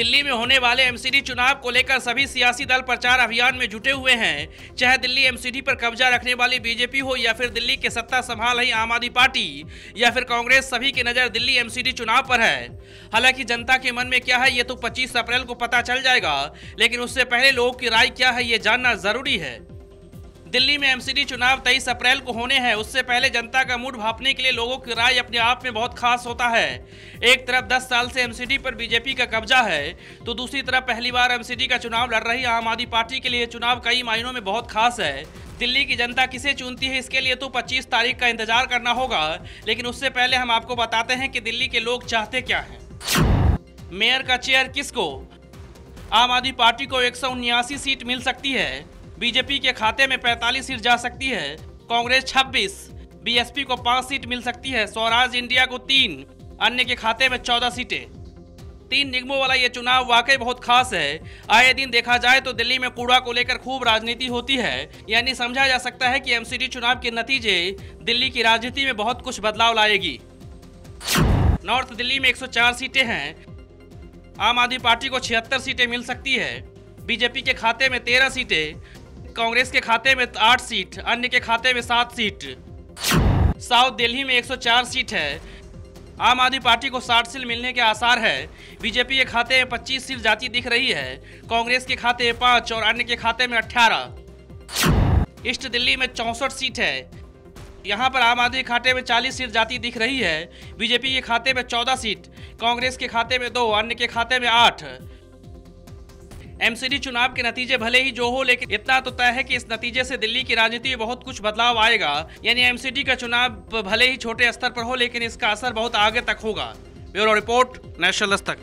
दिल्ली में होने वाले एमसीडी चुनाव को लेकर सभी सियासी दल प्रचार अभियान में जुटे हुए हैं। चाहे दिल्ली एमसीडी पर कब्जा रखने वाली बीजेपी हो या फिर दिल्ली के सत्ता संभाल रही आम आदमी पार्टी या फिर कांग्रेस, सभी की नजर दिल्ली एमसीडी चुनाव पर है। हालांकि जनता के मन में क्या है ये तो 25 अप्रैल को पता चल जाएगा, लेकिन उससे पहले लोगों की राय क्या है ये जानना जरूरी है। दिल्ली में एमसीडी चुनाव 23 अप्रैल को होने हैं। उससे पहले जनता का मूड भांपने के लिए लोगों की राय अपने आप में बहुत खास होता है। एक तरफ 10 साल से एमसीडी पर बीजेपी का कब्जा है, तो दूसरी तरफ पहली बार एमसीडी का चुनाव लड़ रही आम आदमी पार्टी के लिए चुनाव कई मायनों में बहुत खास है। दिल्ली की जनता किसे चुनती है इसके लिए तो 25 तारीख का इंतजार करना होगा, लेकिन उससे पहले हम आपको बताते हैं कि दिल्ली के लोग चाहते क्या हैं। मेयर का चेयर किसको? आम आदमी पार्टी को 179 सीट मिल सकती है। बीजेपी के खाते में 45 सीट जा सकती है। कांग्रेस 26, बीएसपी को 5 सीट मिल सकती है। स्वराज इंडिया को 3, अन्य के खाते में 14 सीटें। 3 निगमों वाला ये चुनाव वाकई बहुत खास है। आए दिन देखा जाए तो दिल्ली में कूड़ा को लेकर खूब राजनीति होती है, यानी समझा जा सकता है कि एमसीडी चुनाव के नतीजे दिल्ली की राजनीति में बहुत कुछ बदलाव लाएगी। नॉर्थ दिल्ली में 104 सीटें हैं। आम आदमी पार्टी को 76 सीटें मिल सकती है। बीजेपी के खाते में 13 सीटें, कांग्रेस के खाते में 8 सीट, अन्य के खाते में 7 सीट। साउथ दिल्ली में 104 सीट है। आम आदमी पार्टी को 60 सीट मिलने के आसार है। बीजेपी के खाते में 25 सीट जाती दिख रही है। कांग्रेस के खाते में 5 और अन्य के खाते में 18। ईस्ट दिल्ली में 64 सीट है। यहाँ पर आम आदमी खाते में 40 सीट जाती दिख रही है। बीजेपी के खाते में 14 सीट, कांग्रेस के खाते में 2, अन्य के खाते में 8। एमसीडी चुनाव के नतीजे भले ही जो हो, लेकिन इतना तो तय है कि इस नतीजे से दिल्ली की राजनीति में बहुत कुछ बदलाव आएगा। यानी एमसीडी का चुनाव भले ही छोटे स्तर पर हो, लेकिन इसका असर बहुत आगे तक होगा। Bureau report, national Dastak.